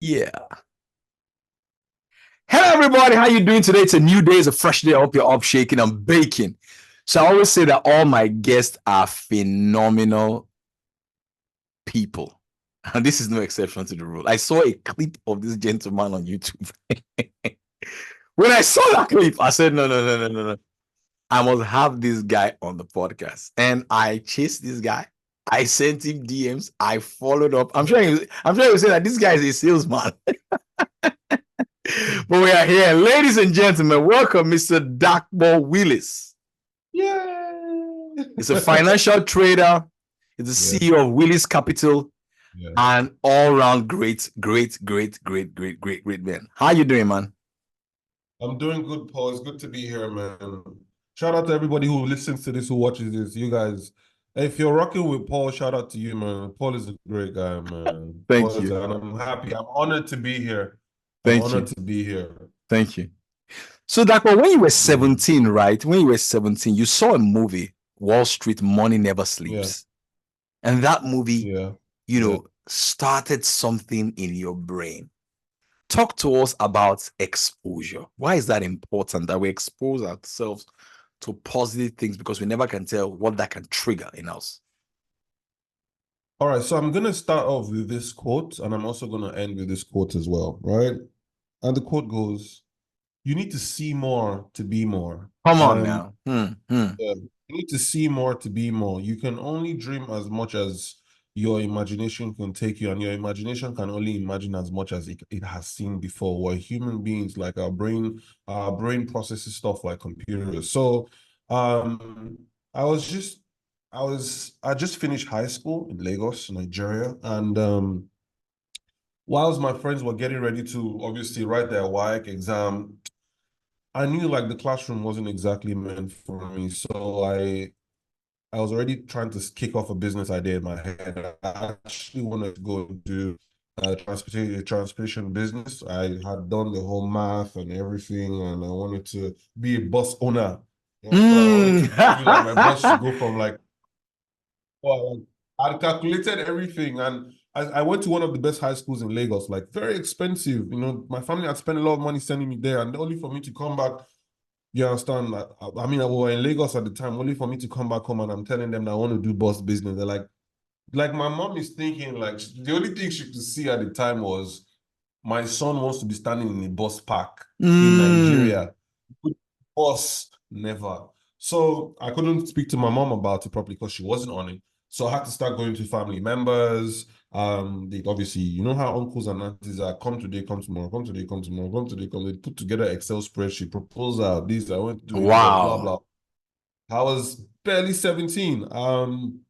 Yeah. Hello, everybody. How you doing today? It's a new day. It's a fresh day. I hope you're up, shaking, and baking. So I always say that all my guests are phenomenal people. And this is no exception to the rule. I saw a clip of this gentleman on YouTube. When I saw that clip, I said, no. I must have this guy on the podcast. And I chased this guy. I sent him DMs. I followed up. I'm sure you say that this guy is a salesman. But we are here. Ladies and gentlemen, welcome Mr. Dakbo Willis. Yay! He's a financial trader. He's the CEO of Willis Capital. And all-round great man. How you doing, man? I'm doing good, Paul. It's good to be here, man. Shout out to everybody who listens to this, who watches this. You guys, if you're rocking with Paul, shout out to you, man. Paul is a great guy, man. Thank you. And I'm happy. I'm honored to be here. Thank you. So, Dakbo, when you were 17, right? When you were 17, you saw a movie, Wall Street, Money Never Sleeps. Yeah. And that movie, started something in your brain. Talk to us about exposure. Why is that important that we expose ourselves to positive things? Because we never can tell what that can trigger in us. All right, so I'm going to start off with this quote, and I'm also going to end with this quote as well, right? And the quote goes, you need to see more to be more. Come on now. You need to see more to be more. You can only dream as much as your imagination can take you, and your imagination can only imagine as much as it has seen before. We're human beings, like our brain processes stuff like computers. So I just finished high school in Lagos, Nigeria, and whilst my friends were getting ready to obviously write their WAEC exam, I knew like the classroom wasn't exactly meant for me. So I was already trying to kick off a business idea in my head. I actually wanted to go do a transportation business. I had done the whole math and everything, and I wanted to be a bus owner. So I wanted to be like my boss to go from like, well, I'd calculated everything, and I went to one of the best high schools in Lagos, like very expensive. My family had spent a lot of money sending me there, and only for me to come back. You understand? I mean, we were in Lagos at the time, only for me to come back home and I'm telling them that I want to do bus business. They're like my mom is thinking, like, the only thing she could see at the time was my son wants to be standing in a bus park in Nigeria. Bus, never. So I couldn't speak to my mom about it properly because she wasn't on it. So I had to start going to family members. They obviously, you know how uncles and aunties are, come today, come tomorrow, come today, come tomorrow, come today, come. They put together Excel spreadsheet, proposal, this, I went to do blah, blah. I was barely 17. And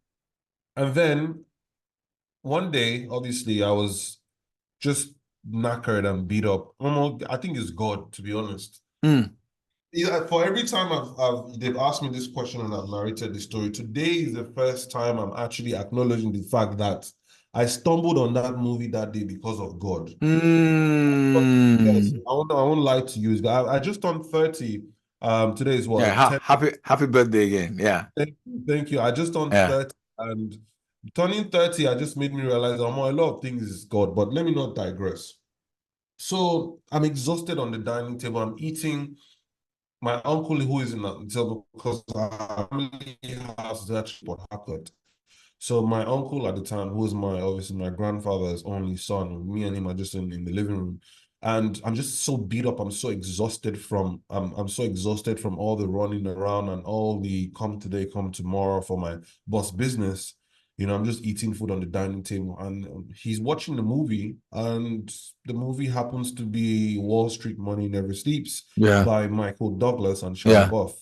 then one day, obviously, I was just knackered and beat up. I think it's God, to be honest. Yeah, for every time they've asked me this question and I've narrated the story, today is the first time I'm actually acknowledging the fact that I stumbled on that movie that day because of God. Yes, I won't lie to you. I just turned 30. Today is what? Yeah, happy birthday again. Yeah. Thank you. I just turned 30, and turning 30, I just made me realize a lot of things is God, but let me not digress. So I'm exhausted on the dining table. I'm eating. My uncle, who is in the hotel, because our family house is actually Port Harcourt. So my uncle at the time, who was obviously my grandfather's only son, me and him are just in the living room. And I'm just so beat up. I'm so exhausted from I'm so exhausted from all the running around and all the come today, come tomorrow for my boss business. I'm just eating food on the dining table, and he's watching the movie, and the movie happens to be Wall Street Money Never Sleeps by Michael Douglas and Shia LaBeouf.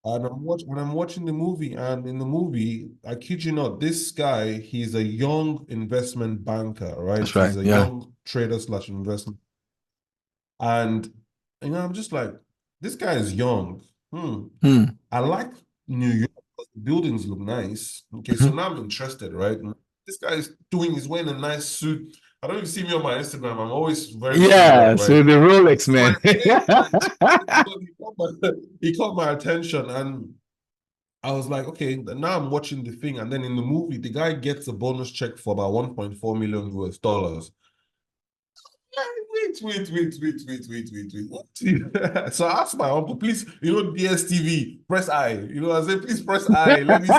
And I'm watching the movie, and in the movie, I kid you not, this guy, he's a young investment banker, right? That's right. He's a young trader / investment. And I'm just like, this guy is young. I like New York. The buildings look nice. Okay, so now I'm interested, right? This guy is wearing a nice suit. I don't even see me on my Instagram. I'm always very right? So the Rolex, man. He caught my attention, and I was like, okay, now I'm watching the thing, and then in the movie, the guy gets a bonus check for about 1.4 million US dollars. Wait. What? So I asked my uncle, please, DSTV, press I. I said, please press I. Let me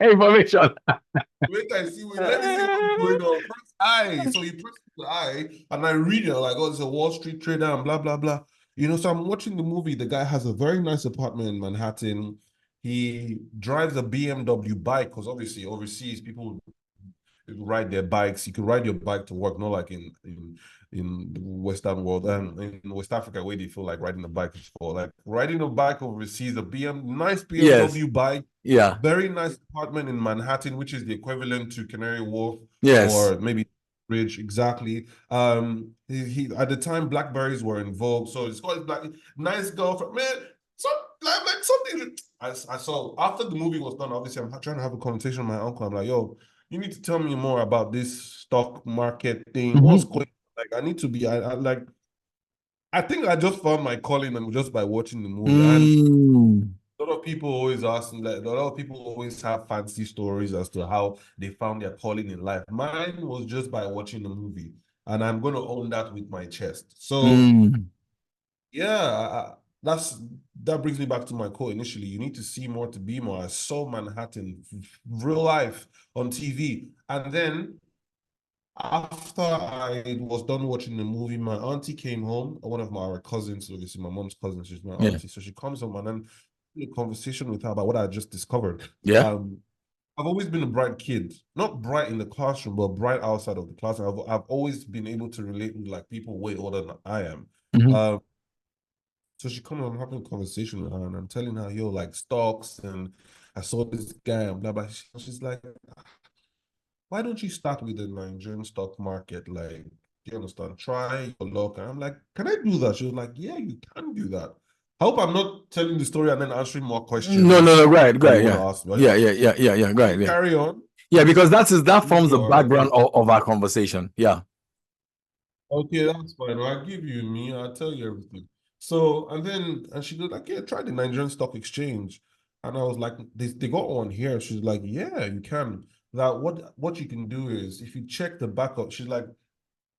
Information. let me see what's going on. Press I. So he pressed the I, and I read it like, oh, it's a Wall Street trader and blah blah blah. So I'm watching the movie. The guy has a very nice apartment in Manhattan. He drives a BMW bike because obviously overseas people ride their bikes. You can ride your bike to work, not like in the Western world and in West Africa where they feel like riding a bike is for like riding a bike overseas. Nice Yes. BMW bike, Yeah. very nice apartment in Manhattan, which is the equivalent to Canary Wharf Yes. or maybe Bridge exactly. He at the time Blackberries were in vogue, so it's called Black. Nice girlfriend, man. So like something I saw after the movie was done. Obviously, I'm trying to have a conversation with my uncle. I'm like, yo, you need to tell me more about this stock market thing. What's Mm-hmm. going like I need to be I like I think I just found my calling and just by watching the movie. And Mm. a lot of people always ask me, like a lot of people always have fancy stories as to how they found their calling in life. Mine was just by watching the movie. And I'm gonna own that with my chest. So Mm. yeah, that brings me back to my quote initially. You need to see more to be more. I saw Manhattan real life on TV. And then after I was done watching the movie, my auntie came home. One of my cousins, obviously my mom's cousin, she's my Yeah. auntie. So she comes home and then a conversation with her about what I just discovered. Yeah. Um, I've always been a bright kid, not bright in the classroom, but bright outside of the classroom. I've always been able to relate with like people way older than I am. Mm-hmm. Um, so she comes, I'm having a conversation with her, and I'm telling her, yo, like stocks, and I saw this guy and blah blah. She's like, why don't you start with the Nigerian stock market? Like, do you understand? Try your luck. And I'm like, can I do that? She was like, yeah, you can do that. I hope I'm not telling the story and then answering more No, no, questions no, right, that you right, want to yeah. ask me. Yeah, yeah, yeah, yeah, yeah, right, yeah. Carry on. Yeah, because that You forms the go. All right. background of our conversation. Yeah. Okay, that's fine. I'll give you me. I'll tell you everything. So, and she was like, yeah, try the Nigerian Stock Exchange. And I was like, they got one here. She's like, yeah, you can. That what you can do is if you check the back of, she's like,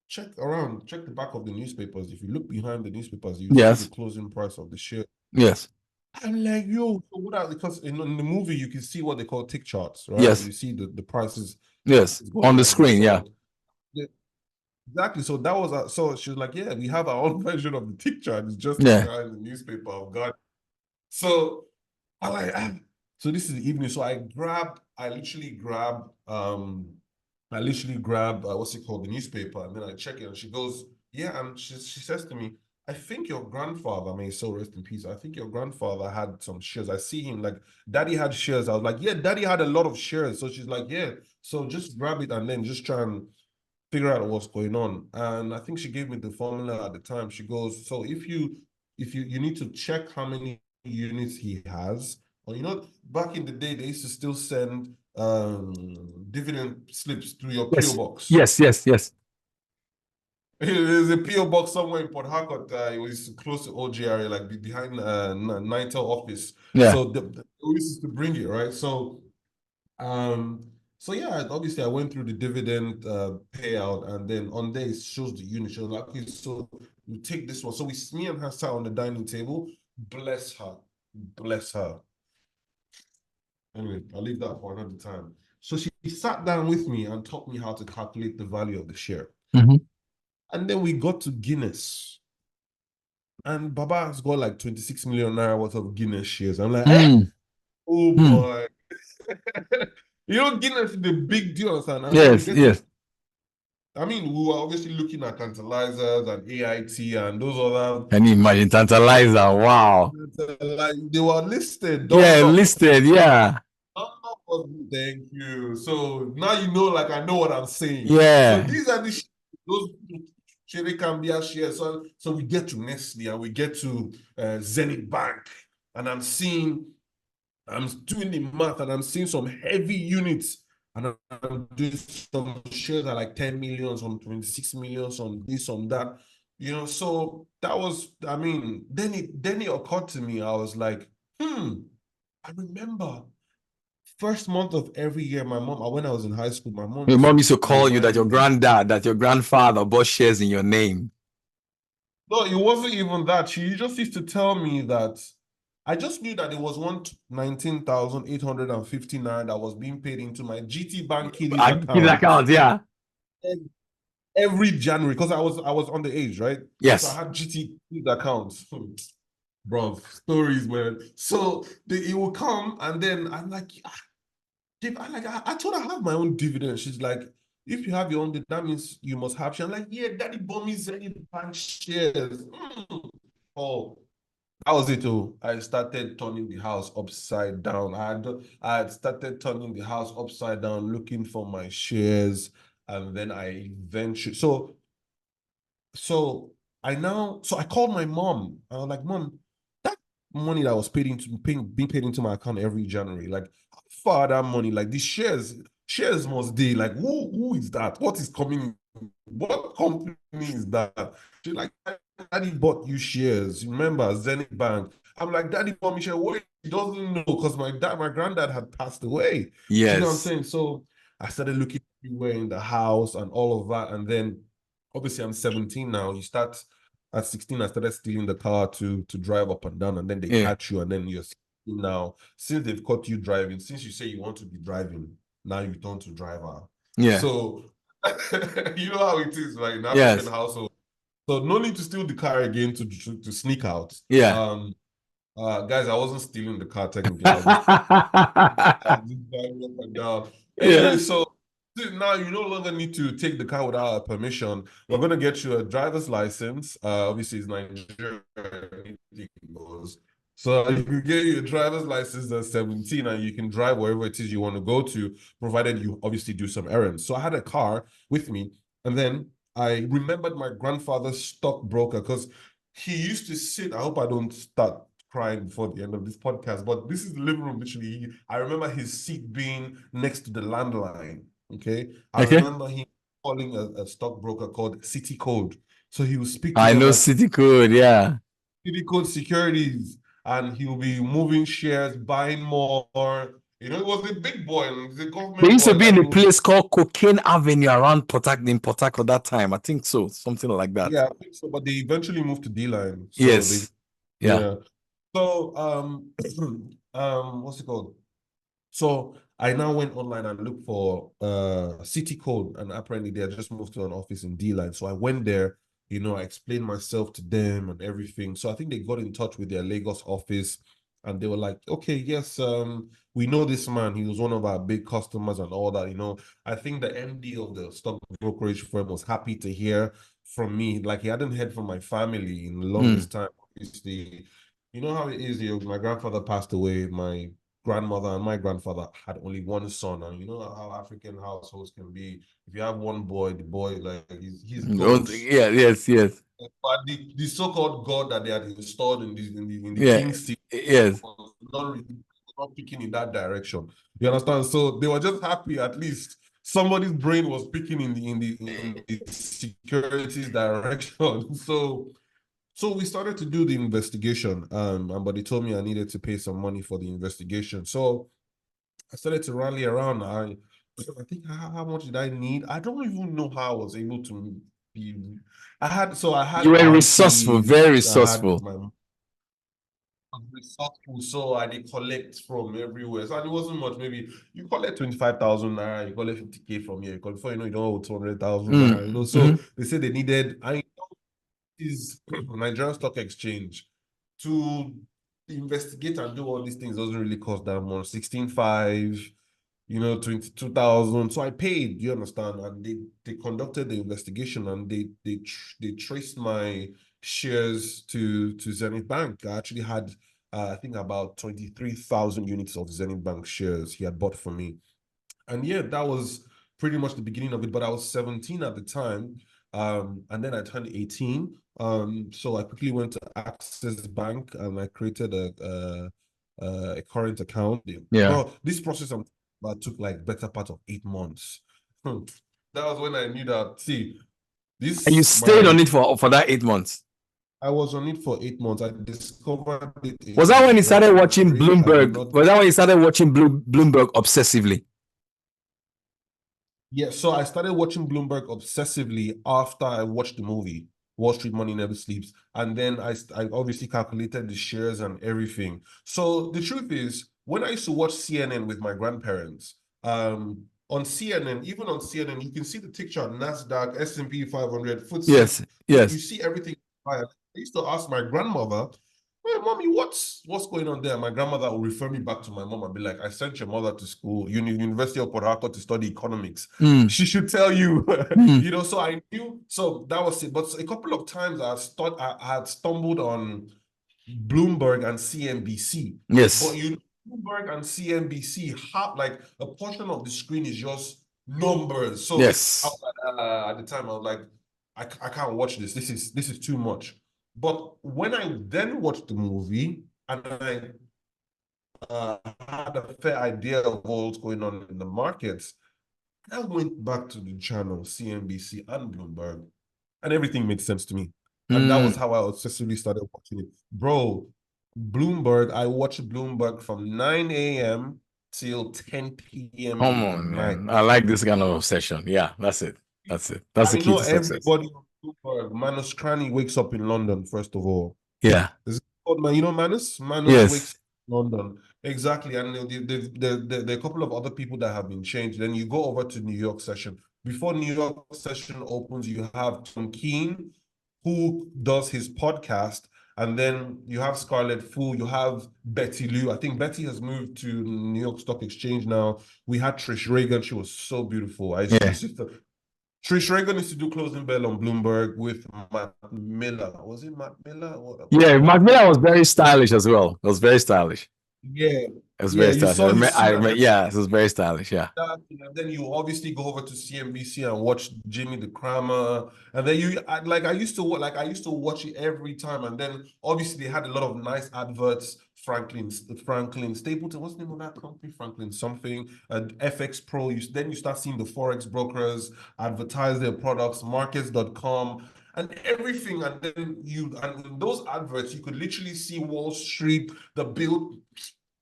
check around, check the back of the newspapers. If you look behind the newspapers, you see the Yes. closing price of the share. Yes. I'm like, yo, so what are, because in the movie you can see what they call tick charts, right? Yes. You see the prices Yes. On going the like this. screen. Yeah. So yeah, exactly. So that was so she was like, yeah, we have our own version of the tick chart. It's just Yeah. behind the newspaper. Oh God. So I like so this is the evening. So I literally grab what's it called, the newspaper, and then I check it, and she goes, yeah, and she says to me, I think your grandfather, may so rest in peace. I think your grandfather had some shares. I see him like daddy had shares. I was like, yeah, daddy had a lot of shares. So she's like, yeah, so just grab it and then just try and figure out what's going on. And I think she gave me the formula at the time. She goes, so if you need to check how many units he has, or back in the day they used to still send dividend slips through your PO Yes. box. Yes. Yes. Yes. There's a PO box somewhere in Port Harcourt. It was close to OGRA, like behind Nitel office. Yeah. So we used to bring it, right? Um, so yeah, obviously I went through the dividend payout, and then on there it shows the unit. She was like, okay, so you take this one. So me and her sat on the dining table. Bless her, bless her. Anyway, I'll leave that for another time. So she sat down with me and taught me how to calculate the value of the share. Mm-hmm. And then we got to Guinness. And Baba's got like 26 million naira worth of Guinness shares. I'm like, eh? Mm. Oh Mm. boy. Guinness is the big deal, son. And then we Yes. get to, Yes. I mean, we were obviously looking at tantalizers and AIT and those other, Can you imagine tantalizer? Wow. like they were listed, Yeah. Dunlop. Listed. Yeah. Dunlop was, thank you. So now like I know what I'm saying. So Yeah. these are those Shere Cambia shares. So we get to Nestle and we get to Zenith Bank, and I'm doing the math and I'm seeing some heavy units, and I'm doing some shares at like 10 million, some 26 million, some this, some that. So that was, I mean, then it occurred to me, I was like, I remember first month of every year, my mom, when I was in high school, my mom Your used mom to used to call you that remind your me. granddad, that your grandfather bought shares in your name. No, it wasn't even that. She just used to tell me that I just knew that it was 119,859 that was being paid into my GT Bank Kiddies His account account, yeah. every January because I was underage, right? So I Yes. had GT Kiddies accounts. Bro, stories, man. So it will come, and then I'm like, I told her I have my own dividend. She's like, if you have your own, that means you must have share. I'm like, yeah, daddy bought me Zenith Bank shares. Oh, that was it. Oh, I started turning the house upside down. I had started turning the house upside down, looking for my shares, and then I eventually so I called my mom. I was like, Mom, that money that was being paid into my account every January, like how far that money, like these shares must be like who is that? What is coming? What company is that? She's like, Daddy bought you shares. Remember Zenith Bank? I'm like, Daddy bought me shares. What he doesn't know because my granddad had passed away. Do you know what I'm Yes. saying? So I started looking everywhere in the house and all of that, and then obviously I'm 17 now. You start at 16, I started stealing the car to drive up and down, and then they Yeah. catch you, and then you're 16 now. Since they've caught you driving, since you say you want to be driving, now you turn to driver. Yeah. So you know how it is, right? In African Yes. household. So no need to steal the car again to sneak out. Yeah. Guys, I wasn't stealing the car technically. I was just driving up and down. Anyway, Yeah. so now you no longer need to take the car without our permission. We're going to get you a driver's license. Obviously, it's Nigeria. Anything goes. So you can get your driver's license at 17 and you can drive wherever it is you want to go to, provided you obviously do some errands. So I had a car with me. And then I remembered my grandfather's stockbroker because he used to sit. I hope I don't start crying before the end of this podcast, but this is the living room. Literally, I remember his seat being next to the landline. Okay, I Okay. remember him calling a stockbroker called City Code. So he would speak to I them know as City Code. Yeah. City Code Securities, and he'll be moving shares, buying more. You know, it was a big boy, the They government used to boy. be in Like a he was, place called Cocaine Avenue around Port Harcourt that time. I think so. Something like that. yeah, I think so. But they eventually moved to D-Line. So they, Yes. Yeah. yeah. So what's it called? So I now went online and looked for City Code, and apparently they had just moved to an office in D-Line. So I went there, I explained myself to them and everything. So I think they got in touch with their Lagos office, and they were like, okay, yes, we know this man. He was one of our big customers and all that. I think the MD of the stock brokerage firm was happy to hear from me. Like he hadn't heard from my family in the Mm. longest time. Obviously, you know how it is. My grandfather passed away. My grandmother and my grandfather had only one son, and you know how African households can be. If you have one boy, the boy like he's ghost. Yeah. Yes. Yes. But the so-called God that they had installed in the Yeah. king's seat Yes. was not picking in that direction. You understand? So they were just happy at least somebody's brain was picking in the securities direction. So we started to do the investigation, but they told me I needed to pay some money for the investigation. So I started to rally around. I think how much did I need? I don't even know how I was able to be. I You had were resourceful, aunties. very I had resourceful. my resourceful, so I did collect from everywhere. So and it wasn't much. Maybe you collect 25,000 naira, you collect 50K from here. Before you know, 200,000 naira. So Mm-hmm. they said they needed. I is Nigerian Stock Exchange to investigate and do all these things doesn't really cost that much. 16.5, 22,000. So I paid, you understand? And they conducted the investigation and they traced my shares to Zenith Bank. I actually had I think about 23,000 units of Zenith Bank shares he had bought for me. And yeah, that was pretty much the beginning of it. But I was 17 at the time, and then I turned 18. So I quickly went to Access Bank and I created a current account. Yeah. Bro, this process took like better part of 8 months. That was when I knew that. See, And you this stayed on my it for that 8 months. I was on it for 8 months. I discovered it Was that in when you started watching January. I did Bloomberg? not. Was that when you started watching Bloomberg obsessively? Yeah, so I started watching Bloomberg obsessively after I watched the movie Wall Street Money Never Sleeps, and then I obviously calculated the shares and everything. So the truth is, when I used to watch CNN with my grandparents, on CNN, even on CNN, you can see the tick chart: Nasdaq, S&P 500, FTSE. Yes, You yes. see everything. I used to ask my grandmother, "Hey, mommy, what's going on there?" My grandmother will refer me back to my mom and be like, "I sent your mother to school, University of Port Harcourt, to study economics. Mm, She should tell you." mm, So I knew. So that was it. But a couple of times I had stumbled on Bloomberg and CNBC. But yes, Bloomberg and CNBC have like a portion of the screen is just numbers. So I yes. was like, at the time I was like, I can't watch this. This is too much. But when I then watched the movie and I had a fair idea of what's going on in the markets, I went back to the channel, CNBC and Bloomberg, and everything made sense to me. And that was Mm. how I obsessively started watching it. Bro, Bloomberg, I watched Bloomberg from 9 a.m. till 10 p.m. Come in the on, night. man. I like this kind of obsession. Yeah, that's it. That's it. That's the I key know to success. everybody on Bloomberg. Manus Cranny wakes up in London, first of all. Yeah. Is it called, man? You know Manus? Manus wakes Yes. up in London. Exactly. And there are a couple of other people that have been changed. Then you go over to New York session. Before New York session opens, you have Tom Keene, who does his podcast. And then you have Scarlett Fu, you have Betty Liu. I think Betty has moved to New York Stock Exchange now. We had Trish Reagan. She was so beautiful. Yeah. Trish Reagan used to do Closing Bell on Bloomberg with Matt Miller. Was it Matt Miller? What Yeah. Matt Macmillan was very stylish as well. It was very stylish. Yeah, It was yeah. very You stylish. saw his suit and Yeah, it was very stylish. Yeah. that, and then you obviously go over to CNBC and watch Jimmy the Crammer, and then I used to watch it every time, and then obviously they had a lot of nice adverts. Franklin Stapleton, what's the name of that company? Franklin something, and FX Pro. Then you start seeing the Forex brokers advertise their products, markets.com. And everything, and then and in those adverts, you could literally see Wall Street, the build.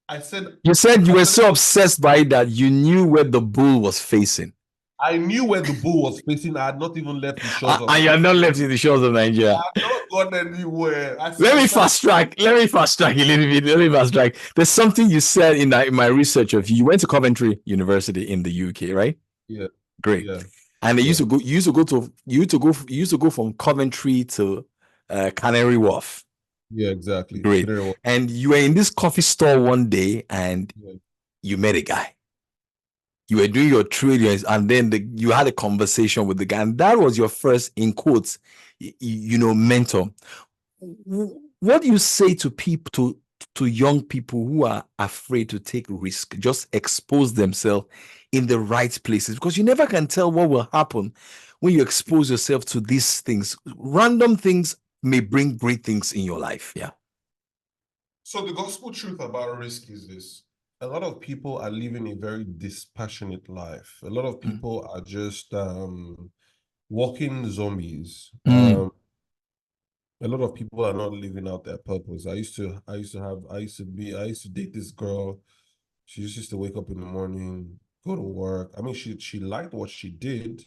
I said, You said you I were said, so obsessed by it that you knew where the bull was facing. I knew where the bull was facing. I had not even left the shores of And you're not left in the shores of I Nigeria. had not gone anywhere. Let I me started. fast track. Let me fast track a little bit. Let me fast track. There's something you said in my research of you. You went to Coventry University in the UK, right? Yeah, Great. yeah, And they yeah, you used to go from Coventry to Canary Wharf. yeah, exactly. Great. Canary Wharf. And you were in this coffee store one day and Yeah, you met a guy. You were doing your tradings and then you had a conversation with the guy. And that was your first, in quotes, mentor. What do you say to people, to young people who are afraid to take risk, just expose themselves in the right places? Because you never can tell what will happen when you expose yourself to these things. Random things may bring great things in your life. Yeah. so the gospel truth about risk is this: a lot of people are living a very dispassionate life. A lot of Mm. people are just walking zombies. Mm. A lot of people are not living out their purpose. I used to date this girl. She just used to wake up in the morning, go to work. I mean, she liked what she did,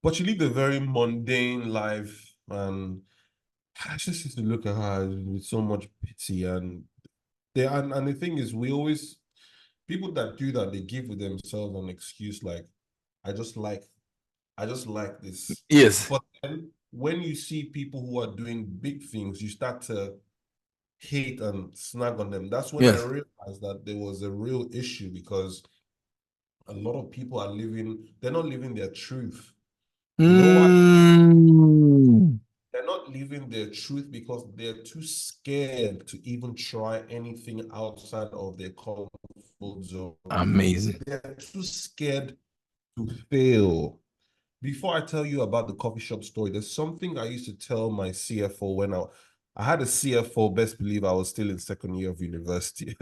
but she lived a very mundane life, and I just used to look at her with so much pity. And the thing is, people that do that, they give themselves an excuse like, I just like I just like this. Yes. But then when you see people who are doing big things, you start to hate and snag on them. That's when I Yes. realized that there was a real issue, because a lot of people they're not living their truth. You know why? Mm. They're not living their truth because they're too scared to even try anything outside of their comfort zone. Amazing. They're too scared to fail. Before I tell you about the coffee shop story, there's something I used to tell my CFO when I had a CFO, best believe I was still in second year of university.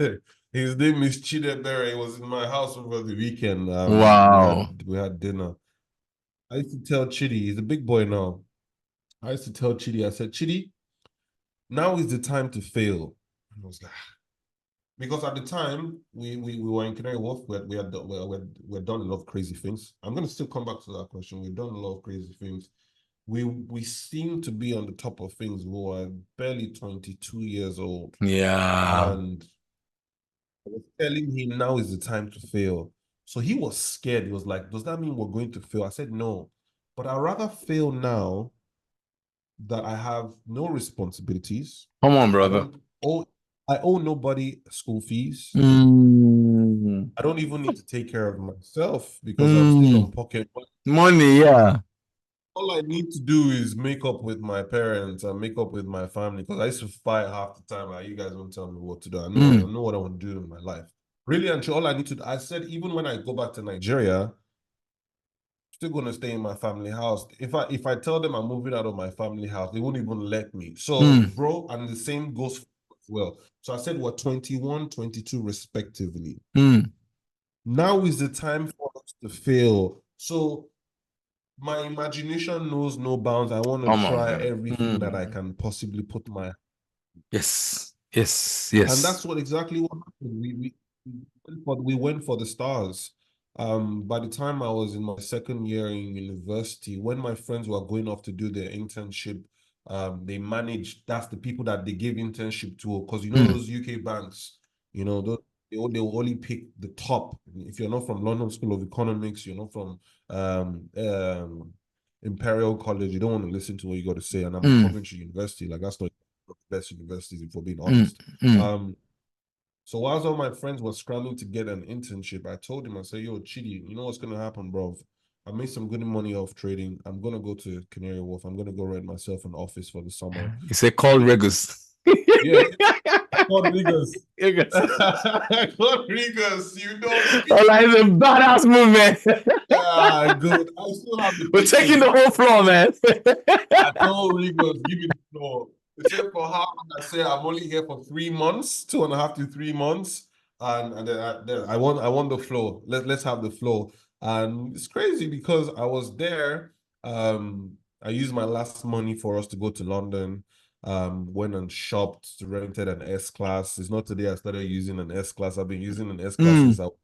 His name is Chidebere. He was in my house over the weekend. Wow. We had dinner. I used to tell Chidi, he's a big boy now. I used to tell Chidi, I said, Chidi, now is the time to fail. And I was like, because at the time we were in Canary Wharf, we had done a lot of crazy things. I'm gonna still come back to that question. We've done a lot of crazy things. We seem to be on the top of things. We were barely 22 years old, Yeah. and I was telling him now is the time to fail. So he was scared. He was like, "Does that mean we're going to fail?" I said, "No, but I'd rather fail now that I have no responsibilities. Come on, I brother. don't owe I owe nobody school fees. Mm. I don't even need to take care of myself because I'm still on Mm. pocket money. Money, yeah. All I need to do is make up with my parents and make up with my family because I used to fight half the time. Like, you guys won't tell me what to do. I Mm. know what I want to do in my life. Really and truly, all I need to do, I said, even when I go back to Nigeria, I'm still gonna stay in my family house. If I tell them I'm moving out of my family house, they won't even let me. So, Mm. bro, and the same goes for as well. So I said we're 21, 22 respectively. Mm. Now is the time for us to fail. So my imagination knows no bounds. I want to Come on, try man. everything that I Mm. can possibly put my, Yes. Yes. and Yes. that's what exactly what happened. We went for the stars. By the time I was in my second year in university, when my friends were going off to do their internship, they managed. That's the people that they gave internship to, because Mm. those UK banks, they will only pick the top. If you're not from London School of Economics, you're not from um, um, Imperial College, you don't want to listen to what you got to say. And I'm in Mm. Coventry University, like that's not the best universities, if we're being Mm. honest. Mm. Um, so whilst all my friends were scrambling to get an internship, I told him, I said, yo, Chidi, you know what's gonna happen, bro? I made some good money off trading. I'm gonna go to Canary Wharf. I'm gonna go rent myself an office for the summer. You say call Regus. Yeah, I called Rigas. Regus. I called Rigas. You know Oh, me. like it's a badass movement. Yeah, good. I still have the We're taking pictures. the whole floor, man. I told Rigos, give me the floor. They said for how long? I said I'm only here for 3 months, 2.5 to 3 months, and then I want the floor. Let's have the floor. And it's crazy because I was there. I used my last money for us to go to London. Went and shopped, rented an S class. It's not today I started using an S class. I've been using an S class since Mm. I was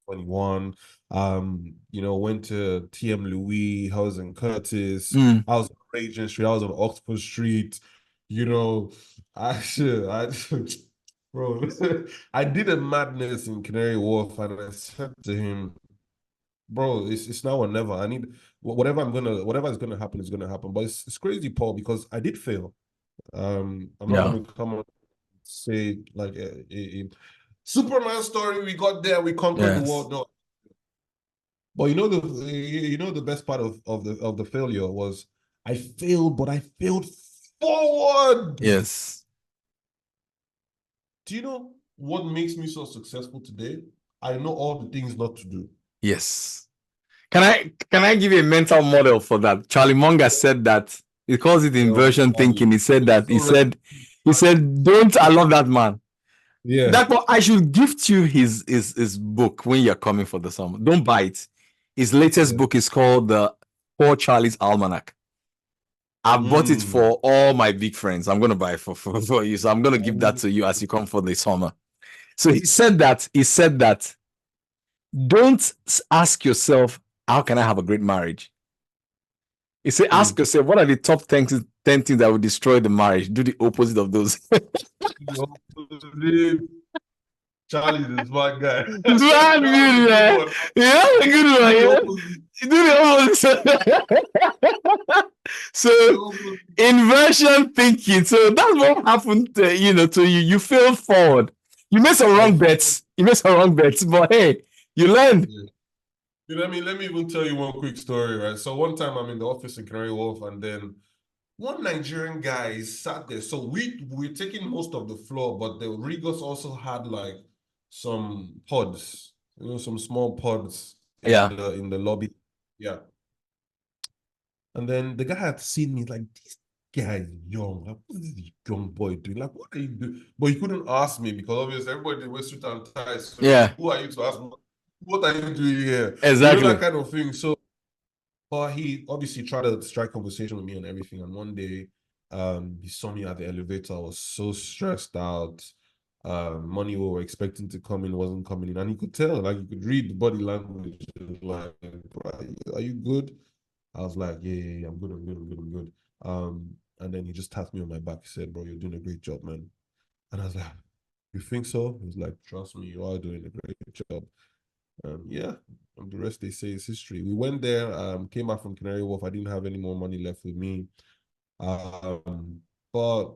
21. Went to TM Louis, House and Curtis. Mm. I was on Regent Street. I was on Oxford Street. You know, bro, I did a madness in Canary Wharf, and I said to him, "Bro, it's now or never. I need whatever is gonna happen is gonna happen." But it's crazy, Paul, because I did fail. I'm not Yeah. gonna come on say like a Superman story. We got there, we conquered the Yes. world. No, but the best part of the failure was I failed, but I failed forward. Yes. Do you know what makes me so successful today? I know all the things not to do. Yes. Can I give you a mental model for that? Charlie Munger said that he calls it Yo, inversion Charlie, thinking. He said you're that so ready. he said, don't I love that man. Yeah, That I should gift you his book when you're coming for the summer. Don't buy it. His latest yeah. book is called the Poor Charlie's Almanac. I bought it Mm, for all my big friends. I'm gonna buy it for you. So I'm gonna give that mm, to you as you come for the summer. So he said that don't ask yourself, how can I have a great marriage? He said, ask mm. yourself, what are the top 10 things that will destroy the marriage? Do the opposite of those. Yo, Charlie's a smart guy. Smart That was a dude, good man. one. Yeah, a good Do one, the yeah. opposite. Do the opposite. The So opposite. inversion thinking. So that's what happened to you. You failed forward. You made some I wrong feel, bets. You made some wrong bets, but hey, you learned. yeah. Let me even tell you one quick story, right? So one time I'm in the office in Canary Wharf, and then one Nigerian guy sat there. So we're taking most of the floor, but the Rigos also had like some pods, some small pods in Yeah. the lobby. Yeah. And then the guy had seen me like, this guy is young. Like, what is this young boy doing? Like, what are you doing? But he couldn't ask me because obviously everybody wears suit and ties. So Yeah. who are you to ask me? What are you doing here? That Exactly. kind of thing. So, but he obviously tried to strike conversation with me and everything. And one day He saw me at the elevator. I was so stressed out. Money we were expecting to come in wasn't coming in, and he could tell, like, you could read the body language. Like, are you good? I was like, yeah, I'm good, I'm good, I'm good, I'm good. And then he just tapped me on my back. He said, bro, you're doing a great job, man. And I was like, you think so? He was like, trust me, you are doing a great job. Yeah, and the rest they say is history. We went there, came back from Canary Wharf. I didn't have any more money left with me. But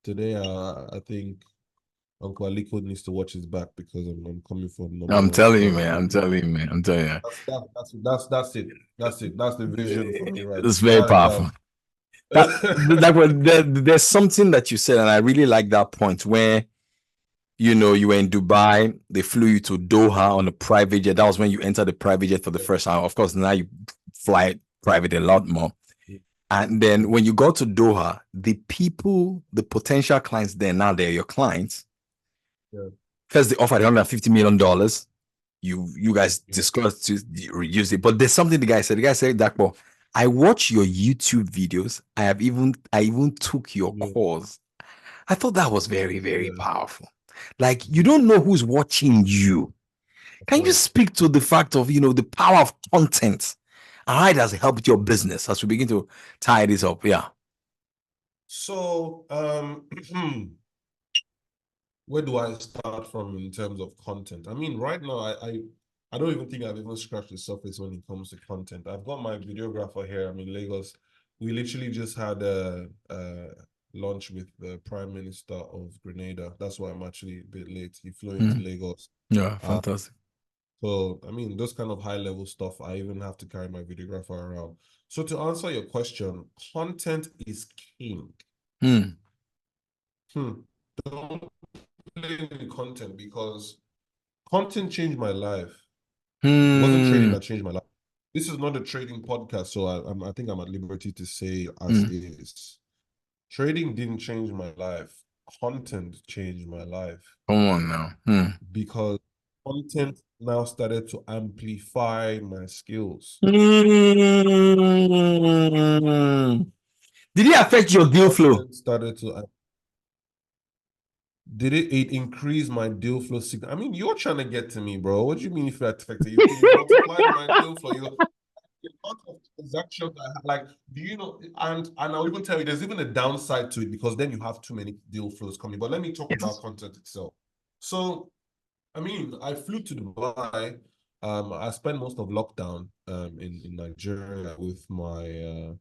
today, I think Uncle Aliko needs to watch his back because I'm coming from number I'm one telling you, because man. I'm telling you, man. I'm telling you. that's it. That's it. That's the vision for me right It's very now. powerful. There's something that you said, and I really like that point where you were in Dubai, they flew you to Doha on a private jet. That was when you entered the private jet for the first time. Of course, now you fly private a lot more. And then when you go to Doha, the people, the potential clients there, now they're your clients. Yeah. First, they offered $150 million. You guys discussed to reduce it. But there's something the guy said. The guy said, Dakpo, I watch your YouTube videos. I even took your calls. I thought that was very, very powerful. Like, you don't know who's watching you. Can you speak to the fact of, the power of content and how it has helped your business as we begin to tie this up? Yeah. So, where do I start from in terms of content? I mean, right now, I don't even think I've even scratched the surface when it comes to content. I've got my videographer here. I'm in Lagos. We literally just had a lunch with the Prime Minister of Grenada. That's why I'm actually a bit late. He flew into Lagos. Yeah, fantastic. So, I mean, those kind of high level stuff, I even have to carry my videographer around. So to answer your question, content is king. Don't play with content because content changed my life. It wasn't trading that changed my life. This is not a trading podcast, so I think I'm at liberty to say as is. Trading didn't change my life. Content changed my life. Come on now. Because content now started to amplify my skills. Did it affect your deal flow? Content started to did it increase my deal flow? I mean, you're trying to get to me, bro. What do you mean if it affected you? You multiplied my deal flow. You the amount of transactions like, do you know? And I'll even tell you, there's even a downside to it because then you have too many deal flows coming. But let me talk about content itself. So, I mean, I flew to Dubai. I spent most of lockdown in Nigeria with my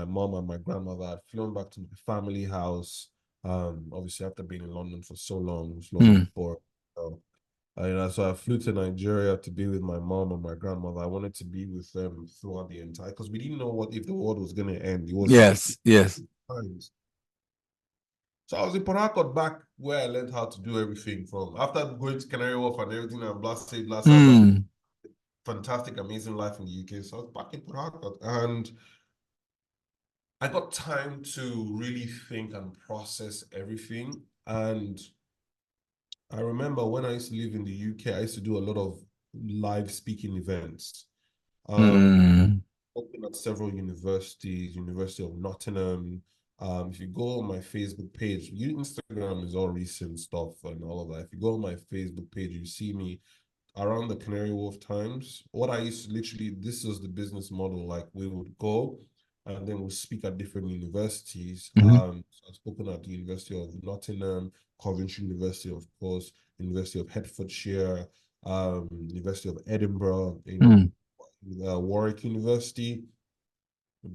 mom and my grandmother. I'd flown back to my family house. Obviously after being in London for so long, it was long before. So I flew to Nigeria to be with my mom and my grandmother. I wanted to be with them throughout the entire because we didn't know what if the world was going to end. It was yes. times. So I was in Port Harcourt back where I learned how to do everything from after going to Canary Wharf and everything and blah. Fantastic, amazing life in the UK. So I was back in Port Harcourt and I got time to really think and process everything. And I remember when I used to live in the UK, I used to do a lot of live speaking events. Open at several universities, University of Nottingham. If you go on my Facebook page, Instagram is all recent stuff and all of that. If you go on my Facebook page, you see me around the Canary Wharf times. What I used to literally, this is the business model. Like we would go and then we'll speak at different universities. So I've spoken at the University of Nottingham, Coventry University, of course, University of Hertfordshire, University of Edinburgh, Warwick University,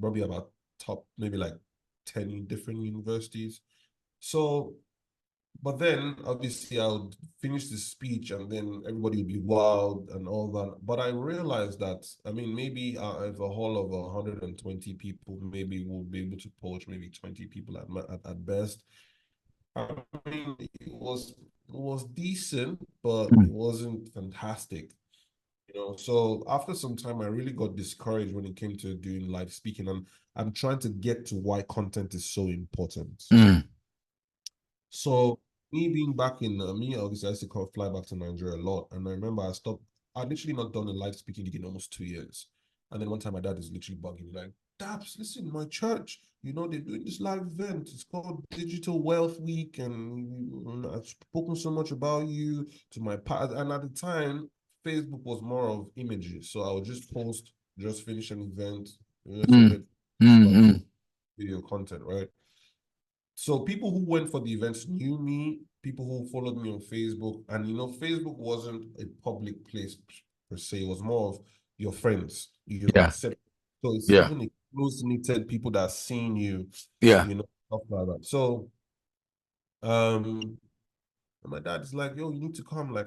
probably about top, maybe like 10 different universities. So, but then obviously I would finish the speech and then everybody would be wild and all that. But I realized that, I mean, maybe if a hall of 120 people, maybe we'll be able to poach maybe 20 people at best. I mean, it was decent, but it wasn't fantastic. So after some time, I really got discouraged when it came to doing live speaking, and I'm trying to get to why content is so important. So me being back in me, obviously I used to fly back to Nigeria a lot, and I remember I literally not done a live speaking gig in almost 2 years, and then one time my dad is literally bugging me like, Daps, listen, my church, you know, they're doing this live event. It's called Digital Wealth Week, and I've spoken so much about you to my part. And at the time, Facebook was more of images. So I would just post, just finish an event, Mm, forget mm, about mm. video content, right? So people who went for the events knew me, people who followed me on Facebook, and you know, Facebook wasn't a public place per se. It was more of your friends, your Yeah, set. So it's yeah, even a close-knitted people that are seeing you, yeah. you know, stuff like that. So and my dad is like, yo, you need to come. Like,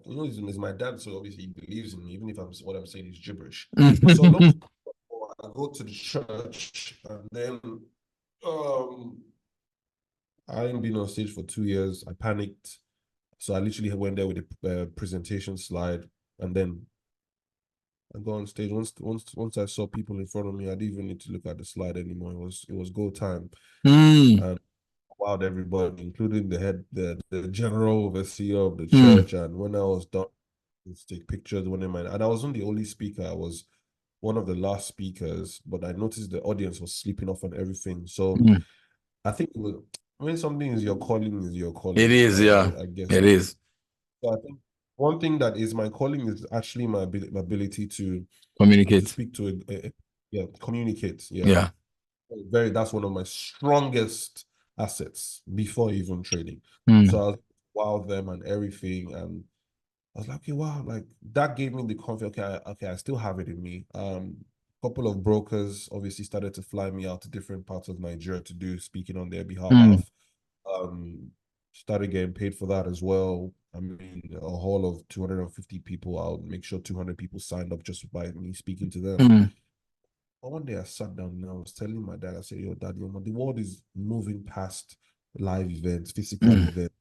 you know, he's my dad, so obviously he believes in me, even if what I'm saying is gibberish. So long I go to the church, and then um I ain't been on stage for 2 years. I panicked. So I literally went there with a presentation slide, and then I go on stage. Once I saw people in front of me, I didn't even need to look at the slide anymore. It was go time, Mm, and wowed everybody, including the general overseer of the mm, church. And when I was done, let's take pictures. And I wasn't the only speaker. I was one of the last speakers, but I noticed the audience was sleeping off on everything. So mm. I think it was, when something is your calling, is your It calling. is, yeah. I guess. It is. So I think one thing that is my calling is actually my ability to Communicate. speak to yeah, communicate. Yeah, Yeah. that's one of my strongest assets before even trading. So Mm, I was wow them and everything, and I was like, okay, wow, like that gave me the confidence. Okay, I still have it in me. Couple of brokers obviously started to fly me out to different parts of Nigeria to do speaking on their mm, behalf. Um, Started getting paid for that as well. I mean, a hall of 250 people, I'll make sure 200 people signed up just by me speaking to them. mm, But one day I sat down and I was telling my dad, I said, yo, dad, the world is moving past live events, physical mm. events,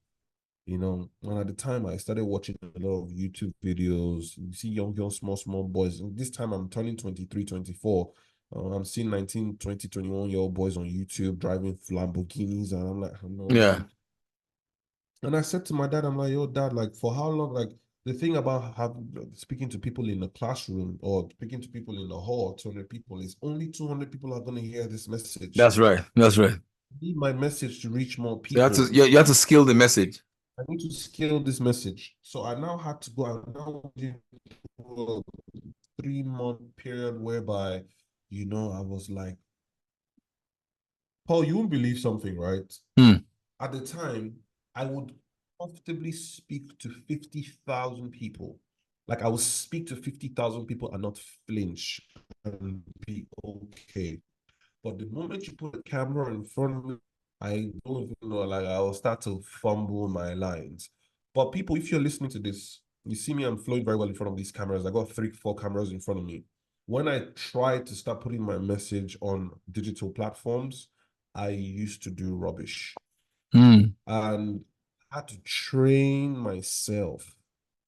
you know. And at the time, I started watching a lot of YouTube videos. You see young, small boys. And this time I'm turning 23, 24. I'm seeing 19, 20, 21-year-old boys on YouTube driving Lamborghinis. And I'm like, I'm not Yeah. looking. And I said to my dad, I'm like, yo, dad, like for how long? Like the thing about speaking to people in a classroom or speaking to people in the hall, 200 people, is only 200 people are going to hear this message. That's right. That's right. I need my message to reach more So people. you have to scale the message. I need to scale this message. So I now had to go. I now did a 3-month period whereby, you know, I was like, Paul, you won't believe something, right? Mm, At the time, I would comfortably speak to 50,000 people. Like I would speak to 50,000 people and not flinch and be okay. But the moment you put a camera in front of me, I don't even know, like I will start to fumble my lines. But people, if you're listening to this, you see me, I'm flowing very well in front of these cameras. I got 3, 4 cameras in front of me. When I tried to start putting my message on digital platforms, I used to do rubbish mm. and had to train myself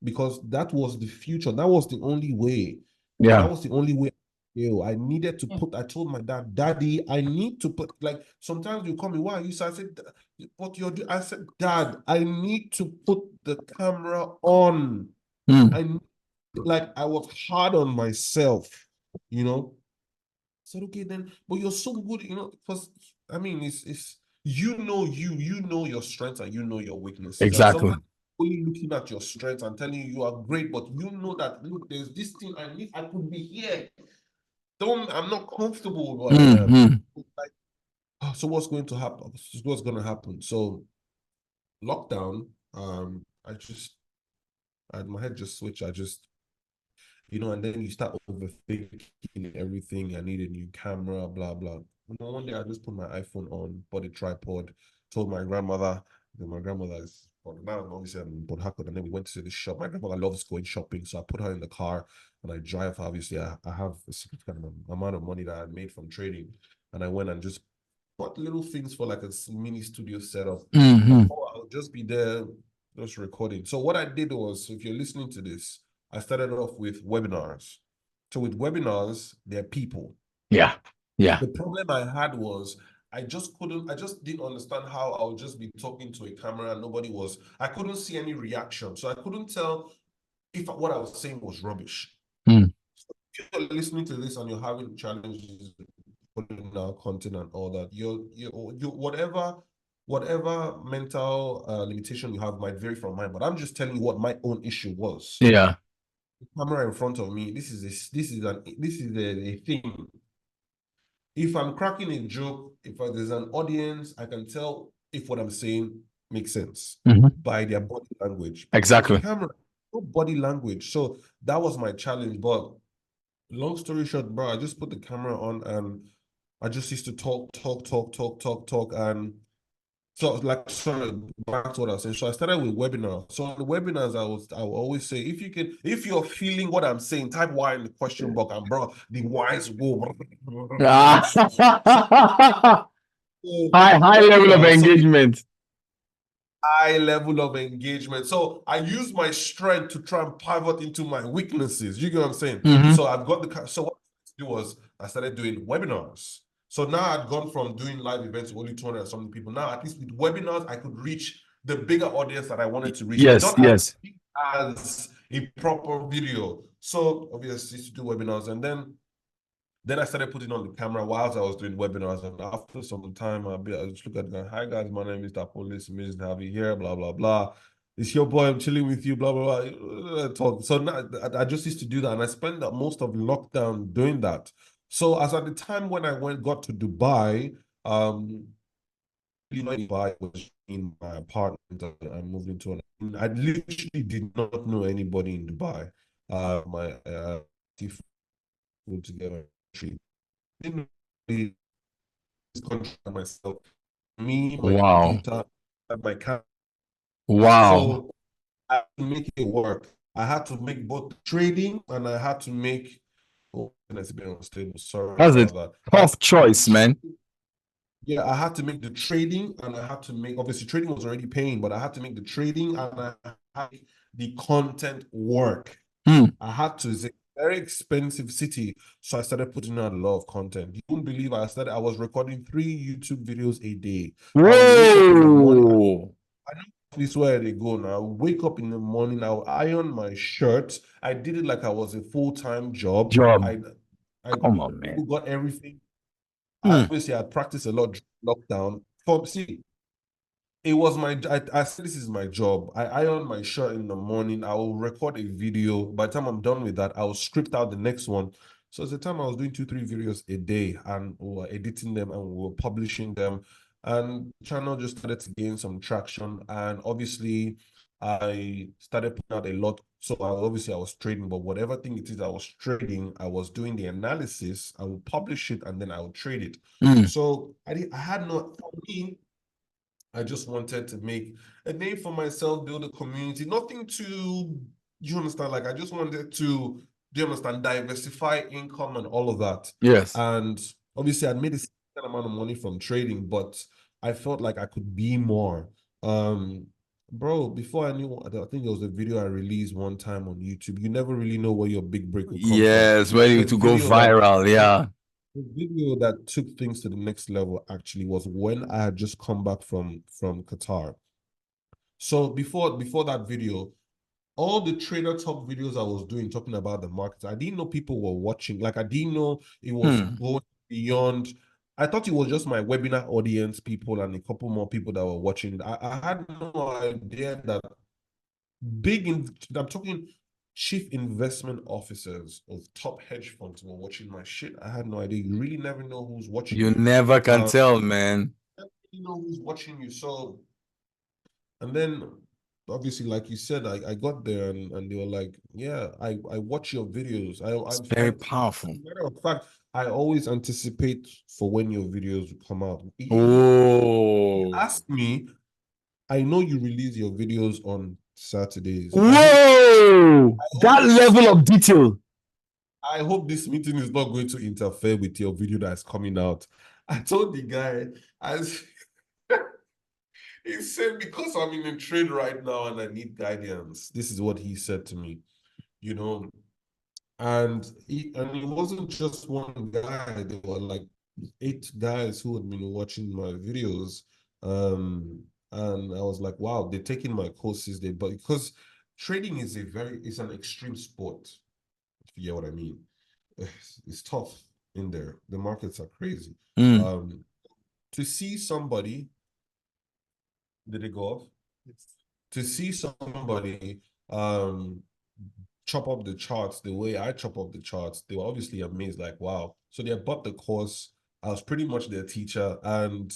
because that was the future. That was the only way. That Yeah. was the only way. I needed to put, I told my dad, Daddy, I need to put, like, sometimes you call me, why? You said, I said, what you're doing? I said, Dad, I need to put the camera on. Mm, I, like, I was hard on myself, you know? I said, okay, then, but you're so good, you know, because I mean, it's you know your strengths and you know your weaknesses. And exactly. sometimes only looking at your strengths and telling you are great, but you know that look, there's this thing I need, I could be here. I'm not comfortable where I Mm, am. mm. Like, so what's going to happen? What's going to happen? So lockdown, I just I, my head just switched. I just and then you start overthinking everything. I need a new camera, blah, blah. One day I just put my iPhone on, bought a tripod, told my grandmother, my grandmother is, well, now obviously I'm in Port Harcourt, and then we went to the shop. My grandmother loves going shopping, so I put her in the car and I drive. Obviously, I have a significant amount of money that I made from trading, and I went and just bought little things for like a mini studio setup. And Mm-hmm. I'll just be there, just recording. So what I did was, if you're listening to this, I started off with webinars. So with webinars, they're people. Yeah. Yeah. The problem I had was I just didn't understand how I would just be talking to a camera and I couldn't see any reaction. So I couldn't tell if what I was saying was rubbish. Mm. So if you're listening to this and you're having challenges webinar content and all that, you whatever mental limitation you have might vary from mine, but I'm just telling you what my own issue was. Yeah. The camera in front of me, this is a thing. If I'm cracking a joke, if there's an audience, I can tell if what I'm saying makes sense by their body language. On Exactly. camera, no body language. So that was my challenge. But long story short, bro, I just put the camera on and I just used to talk. And so like, sorry, back to what I was saying. So I started with webinars. So on the webinars, I will always say, if you're feeling what I'm saying, type Y in the question box, and bro, the Y's go. High level of Webinar. So engagement. high level of engagement. So I use my strength to try and pivot into my weaknesses. You get what I'm saying? So I've got so what I do was I started doing webinars. So now I'd gone from doing live events with only 200 and something people. Now, at least with webinars, I could reach the bigger audience that I wanted to reach, but Yes, not yes. as a proper video. So obviously, to do webinars, and then I started putting on the camera whilst I was doing webinars. And after some time, I just look at the hi guys, my name is Tapolis, amazing to have you here, blah, blah, blah. It's your boy, I'm chilling with you, blah, blah, blah. Talk. So now I just used to do that. And I spent most of lockdown doing that. So as at the time when I got to Dubai, Dubai was in my apartment. I moved into I literally did not know anybody in Dubai. My food together. Didn't really contract myself. Me, my Wow. computer, and my camera. Wow. So I had to make it work. I had to make both trading and I had to make. Oh, and it's been unstable. Sorry That's a about that. tough choice, man. Yeah, I had to make the trading and I had to make, obviously trading was already paying, but I had to make the trading and I had to make the content work. I had to. It's a very expensive city, so I started putting out a lot of content. You won't believe I was recording 3 YouTube videos a day. I would wake up in the morning. Whoa. I know this is where they go now. I would wake up in the morning. I would iron my shirt. I did it like I was a full-time job. Job. I Come on, man. got everything. Hmm. Obviously, I practiced a lot during lockdown. See, it was I said this is my job. I iron my shirt in the morning. I will record a video. By the time I'm done with that, I will script out the next one. So at the time I was doing 2, 3 videos a day and we were editing them and we were publishing them. And the channel just started to gain some traction. And obviously I started putting out a lot. So obviously I was trading, but whatever thing it is I was trading, I was doing the analysis, I would publish it and then I would trade it. So I had no, for me, I just wanted to make a name for myself, build a community, nothing to, you understand? Like, I just wanted to, do you understand, diversify income and all of that. Yes. And obviously, I'd made a certain amount of money from trading, but I felt like I could be more. Bro, before I knew, I think there was a video I released one time on YouTube. You never really know where your big break will come from. Yes, ready The to go video that viral. Yeah. the video that took things to the next level actually was when I had just come back from Qatar. So before that video, all the trader talk videos I was doing talking about the markets, I didn't know people were watching. Like I didn't know it was going beyond. I thought it was just my webinar audience people and a couple more people that were watching. I had no idea that I'm talking chief investment officers of top hedge funds were watching my shit. I had no idea. You really never know who's watching You you. never can tell, man. You know who's watching you. So, and then obviously, like you said, I got there and they were like, yeah, I watch your videos. It's very As powerful. a matter of fact, I always anticipate for when your videos will come out. He Oh. asked me, I know you release your videos on Saturdays. Whoa. That level of detail. I hope this meeting is not going to interfere with your video that's coming out. I told the guy, as he said, because I'm in a trade right now and I need guidance. This is what he said to me, you know. And it wasn't just one guy. There were like 8 guys who had been watching my videos. And I was like, wow, they're taking my courses. But because trading it's an extreme sport, if you get what I mean. It's tough. in there. The markets are crazy. Mm. To see somebody, did it go off? To see somebody chop up the charts the way I chop up the charts, they were obviously amazed, like, wow. So they bought the course. I was pretty much their teacher. And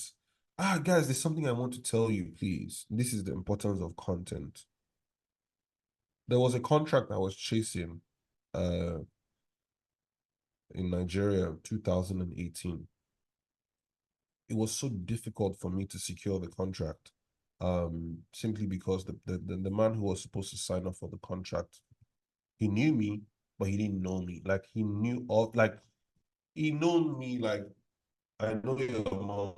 guys, there's something I want to tell you, please. This is the importance of content. There was a contract I was chasing in Nigeria 2018. It was so difficult for me to secure the contract, simply because the man who was supposed to sign off for the contract, he knew me, but he didn't know me. Like, he knew of, like, he knew me, like, I know your mom,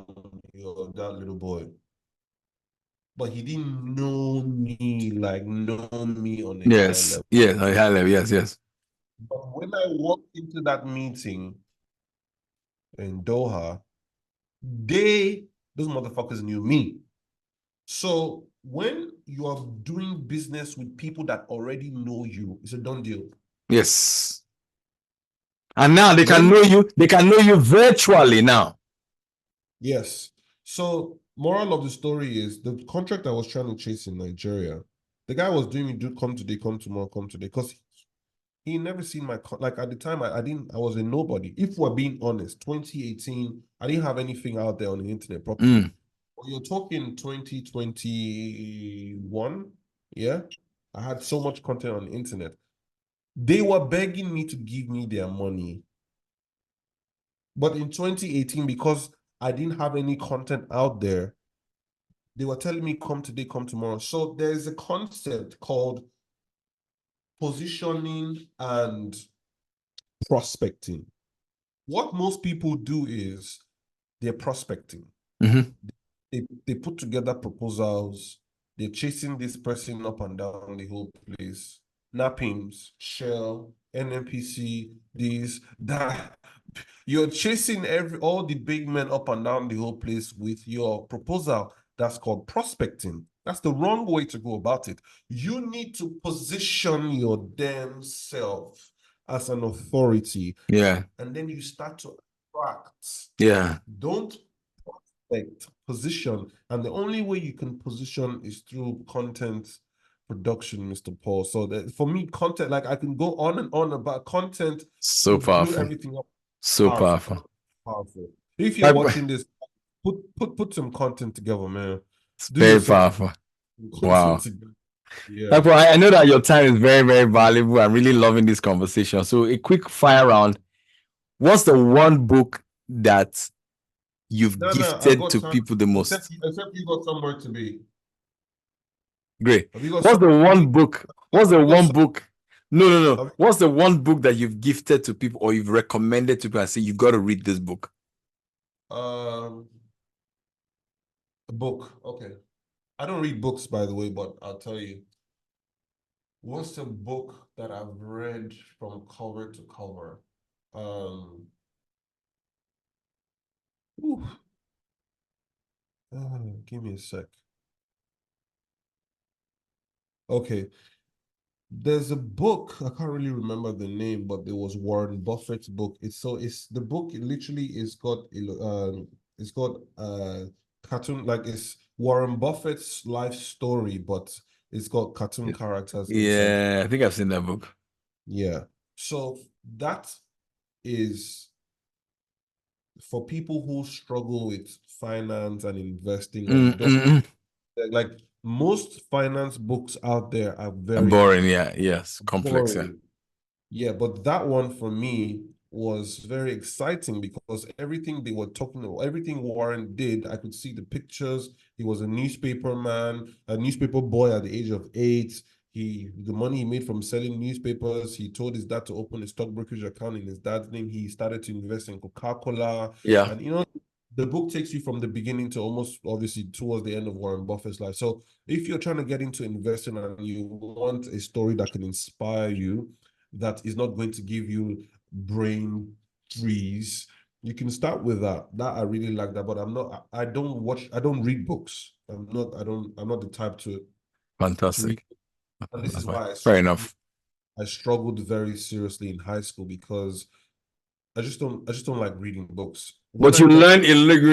you're that little boy. But he didn't know me, like, know me on a high Yes. level. Yes. On a high level. Yes. Yes. But when I walked into that meeting in Doha, those motherfuckers knew me. So when you are doing business with people that already know you, it's a done deal. Yes. And now they can When know you. They can know you virtually now. Yes. So moral of the story is the contract I was trying to chase in Nigeria, the guy was doing me, do come today, come tomorrow, come today, because he never seen my like, at the time I was a nobody. If we're being honest, 2018, I didn't have anything out there on the internet properly. Mm. But you're talking 2021, yeah. I had so much content on the internet. They were begging me to give me their money. But in 2018, because I didn't have any content out there, they were telling me, come today, come tomorrow. So there's a concept called positioning and prospecting. What most people do is they're prospecting. Mm-hmm. They put together proposals. They're chasing this person up and down the whole place. Nappings, Shell, NNPC, this, that. You're chasing all the big men up and down the whole place with your proposal. That's called prospecting. That's the wrong way to go about it. You need to position your damn self as an authority. Yeah. And then you start to attract. Yeah. Don't prospect, position. And the only way you can position is through content production, Mr. Paul. So that, for me, content, like, I can go on and on about content, So will glue powerful. everything up. So Powerful, powerful. powerful. If you're Like, watching this, put some content together, man. it's Do very yourself powerful. content Wow. together. Yeah. Like, I know that your time is very, very valuable. I'm really loving this conversation. So, a quick fire round. What's the one book that you've No, I've gifted got to time. people the most? Except you got somewhere to be. Great. Have you got What's the somewhere to one be? book? What's Have the you got one some, book? No, no, no. have, What's the one book that you've gifted to people or you've recommended to people and say, you got to read this book? a book? Okay. I don't read books, by the way, but I'll tell you. What's the book that I've read from cover to cover? Um, ooh, give me a sec. Okay, there's a book, I can't really remember the name, but there was Warren Buffett's book. It's the book, it literally is got it's got cartoon, like, it's Warren Buffett's life story, but it's got cartoon characters inside. Yeah, I think I've seen that book. Yeah. So that is for people who struggle with finance and investing Mm, and mm, don't, mm. like, most finance books out there are very Boring, yeah, yes, complex, yeah. boring. Yeah, but that one for me was very exciting because everything they were talking about, everything Warren did, I could see the pictures. He was a newspaper man, a newspaper boy at the age of 8. The money he made from selling newspapers, he told his dad to open a stock brokerage account in his dad's name. He started to invest in Coca-Cola. Yeah, And, the book takes you from the beginning to almost, obviously, towards the end of Warren Buffett's life. So if you're trying to get into investing and you want a story that can inspire you, that is not going to give you brain freeze, you can start with that. I really like that, but I don't read books. I'm not the type to read. fantastic. And this is why Fair enough. I struggled very seriously in high school because I just don't like reading books. When But I got you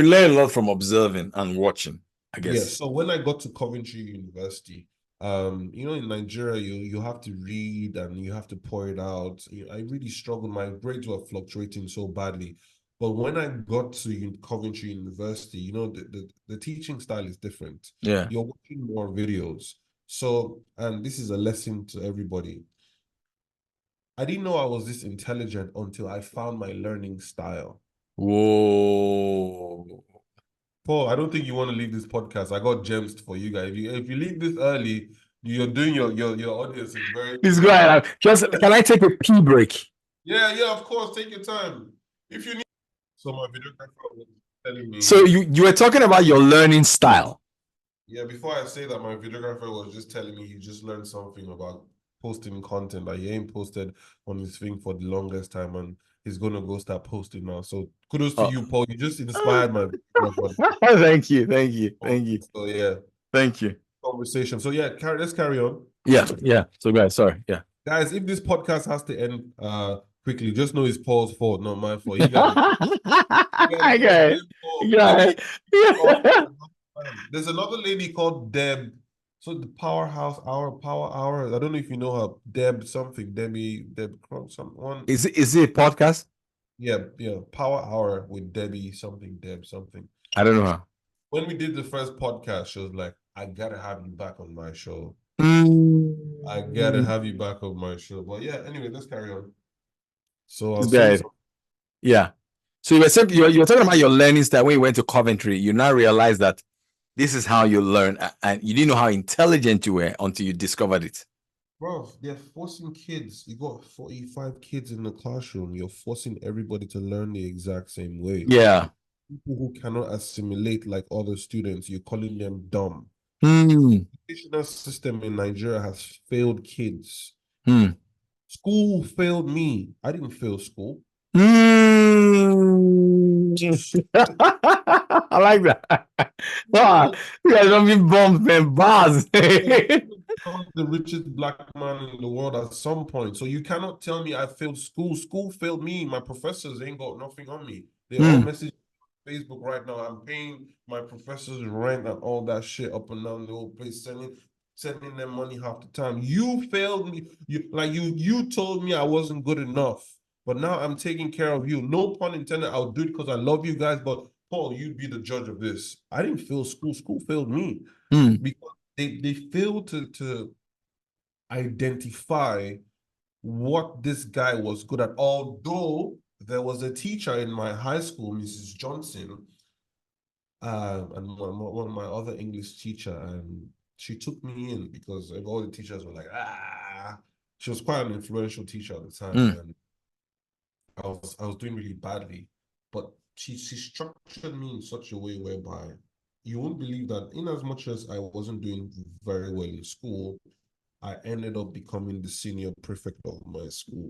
learn a lot from observing and watching, I Yeah, guess. so when I got to Coventry University, in Nigeria, you have to read and you have to pour it out. I really struggled. My grades were fluctuating so badly. But when I got to Coventry University, the teaching style is different. Yeah. You're watching more videos. So, and this is a lesson to everybody. I didn't know I was this intelligent until I found my learning style. Whoa. Paul, I don't think you want to leave this podcast. I got gems for you guys. If you leave this early, you're doing your audience is very Please go ahead. Just can I take a pee break? yeah, of course. Take your time. If you need so my videographer was telling So me, you were talking about your learning style. yeah, before I say that, my videographer was just telling me he just learned something about posting content that he ain't posted on his thing for the longest time, and he's gonna go start posting now. So kudos to Oh. you, Paul. You just inspired my videographer. Thank you. Thank you. Thank you. So yeah, Thank you. conversation. So yeah, let's carry on. Yeah. Yeah. So guys, sorry. Yeah. Guys, if this podcast has to end quickly, just know it's Paul's fault, not my fault. He got it. He got it from Okay. day four. Yeah. There's another lady called Deb. So the Power Hour. I don't know if you know her, Deb something, Deb someone. Is it a podcast? Yeah, Power Hour with Debbie something, Deb something. I don't know her. When we did the first podcast, she was like, "I gotta have you back on my show. I gotta Mm. have you back on my show." But yeah, anyway, let's carry on. So I This was saying guy. Yeah. So you were talking about your learning style when you went to Coventry. You now realize that this is how you learn, and you didn't know how intelligent you were until you discovered it. bro, they're forcing kids. You got 45 kids in the classroom. You're forcing everybody to learn the exact same way. Yeah. People who cannot assimilate like other students, you're calling them dumb. Hmm. The educational system in Nigeria has failed kids. Hmm. School failed me. I didn't fail school. Hmm. I like that. Wow, you guys don't be bombs, man. Bars. I'm the richest black man in the world at some point. So you cannot tell me I failed school. School failed me. My professors ain't got nothing on me. They all Hmm. message Facebook right now. I'm paying my professors rent and all that shit up and down the whole place, sending them money half the time. You failed me. You told me I wasn't good enough. But now I'm taking care of you. No pun intended. I'll do it because I love you guys. But Paul, you'd be the judge of this. I didn't fail school. School failed me. Hmm. Because they fail to identify what this guy was good at. Although there was a teacher in my high school, Mrs. Johnson, and one of my other English teacher, and she took me in because all the teachers were like, ah. She was quite an influential teacher at the time, Hmm. and I was doing really badly, but she structured me in such a way whereby you won't believe that in as much as I wasn't doing very well in school, I ended up becoming the senior prefect of my school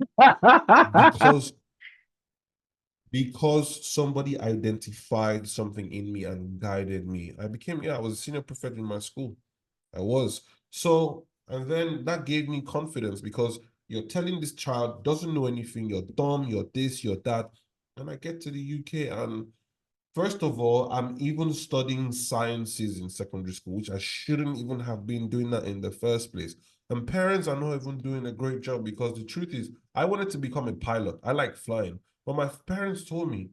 because somebody identified something in me and guided me. I was a senior prefect in my school. I was. So, and then that gave me confidence because you're telling this child doesn't know anything, you're dumb, you're this, you're that. And I get to the UK and first of all, I'm even studying sciences in secondary school, which I shouldn't even have been doing that in the first place. And parents are not even doing a great job because the truth is, I wanted to become a pilot. I like flying. But my parents told me,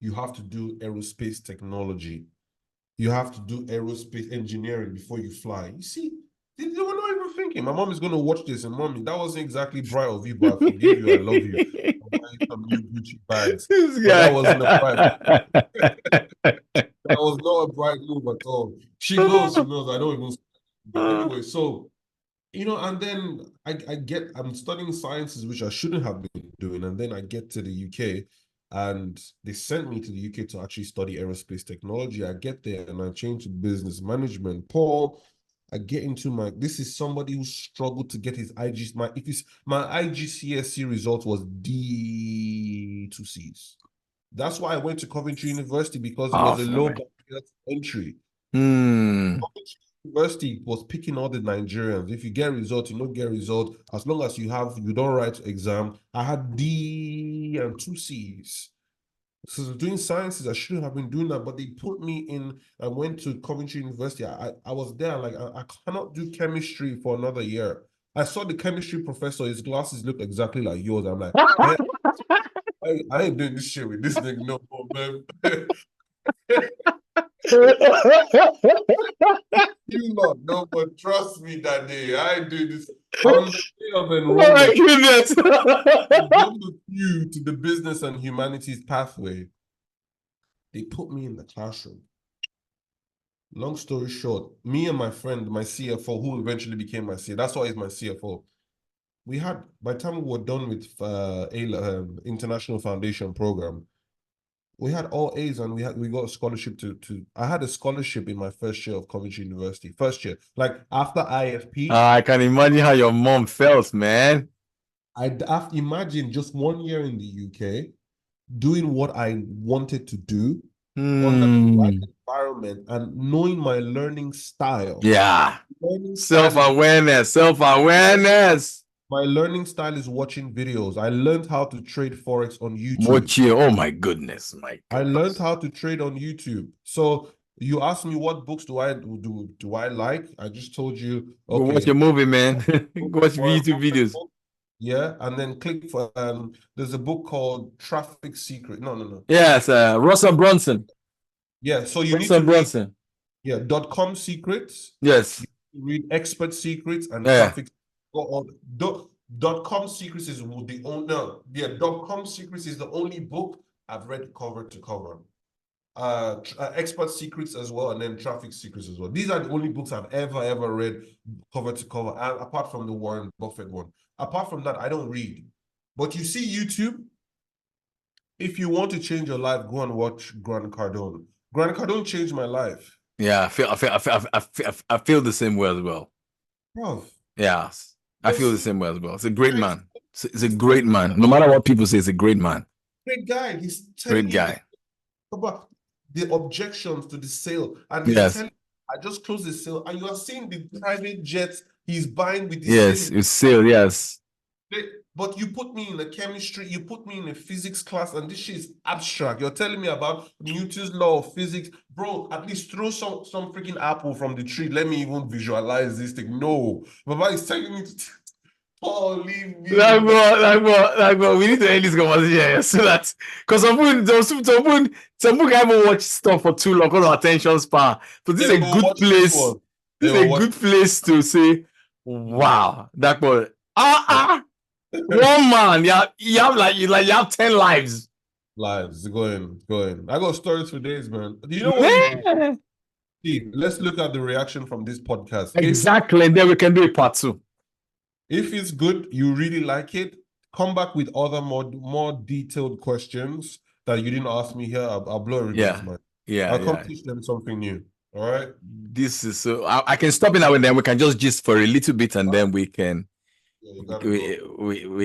you have to do aerospace technology. You have to do aerospace engineering before you fly. You see, they were not even thinking. My mom is going to watch this and mommy, that wasn't exactly bright of you, but I forgive you. I love you. I'll buy you some new Gucci bags. This But that guy. wasn't a bright that was not a bright move at all. She knows, I don't even. But anyway, so and then I'm studying sciences, which I shouldn't have been doing. And then I get to the UK and they sent me to the UK to actually study aerospace technology. I get there and I change to business management. Paul, I get into this is somebody who struggled to get his my IGCSE result was D to C's. That's why I went to Coventry University because it Oh, was a low barrier to entry. hmm. University was picking all the Nigerians. If you get results, you don't get results. As long as you don't write exam. I had D and 2 C's. So doing sciences, I shouldn't have been doing that, but they put me in. I went to Coventry University. I was there, like, I cannot do chemistry for another year. I saw the chemistry professor, his glasses looked exactly like yours. I'm like, man, I ain't doing this shit with this nigga no more, man. You not know, but trust me that day. I ain't doing this. On the day of Oh my enrollment, goodness. from you to the business and humanities pathway, they put me in the classroom. Long story short, me and my friend, my CFO, who eventually became my CFO, that's why he's my CFO. We had, by the time we were done with International Foundation Program, we had all A's, and we got a scholarship to I had a scholarship in my first year of Coventry University. First year, like after IFP. I can imagine how your mom felt, man. Imagine just 1 year in the UK, doing what I wanted to do, under the right environment, and knowing my learning style. Yeah. Learning style is Self-awareness. Self-awareness. My learning style is watching videos. I learned how to trade Forex on YouTube. Mochi, oh my goodness. I learned how to trade on YouTube. So you asked me what books do I like? I just told you, Go okay. watch a movie, man. Go watch YouTube videos. Yeah, and then click for there's a book called Traffic Secret. No. Yes, Russell Brunson. Yeah, so you Russell need to Brunson. read .com secrets. Yes. You read expert secrets and Yeah. traffic. .com secrets is the only .com secrets is the only book I've read cover to cover. Expert secrets as well, and then traffic secrets as well. These are the only books I've ever read cover to cover, apart from the Warren Buffett one. Apart from that, I don't read. But you see YouTube, if you want to change your life, go and watch Grant Cardone. Grant Cardone changed my life. Yeah, I feel the same way as well. Bro. Yeah, I feel the same way as well. It's a great man. It's a great man. No matter what people say, it's a great man. Great guy. He's great guy about the objections to the sale, and he's telling, I just closed the sale, and you are seeing the private jets he's buying with the sale. It's sale, yes. But you put me in a chemistry, you put me in a physics class, and this shit is abstract. You're telling me about Newton's law of physics. Bro, at least throw some freaking apple from the tree. Let me even visualize this thing. No. Baba is telling me to leave me. Like, we need to end this conversation so that, because some people can't even watch stuff for too long because of attention span. So this is a good place. This is a good place to say, wow, that boy. One man, you have 10 lives. Going. I got stories for days, man. Do you know what? Steve, let's look at the reaction from this podcast. Exactly, and then we can do a part 2. If it's good, you really like it, come back with other more detailed questions that you didn't ask me here. I'll blow everybody's mind. I'll come teach them something new. All right. This is so I can stop it now and then we can just gist for a little bit, and then we can. Yeah, you gotta go. we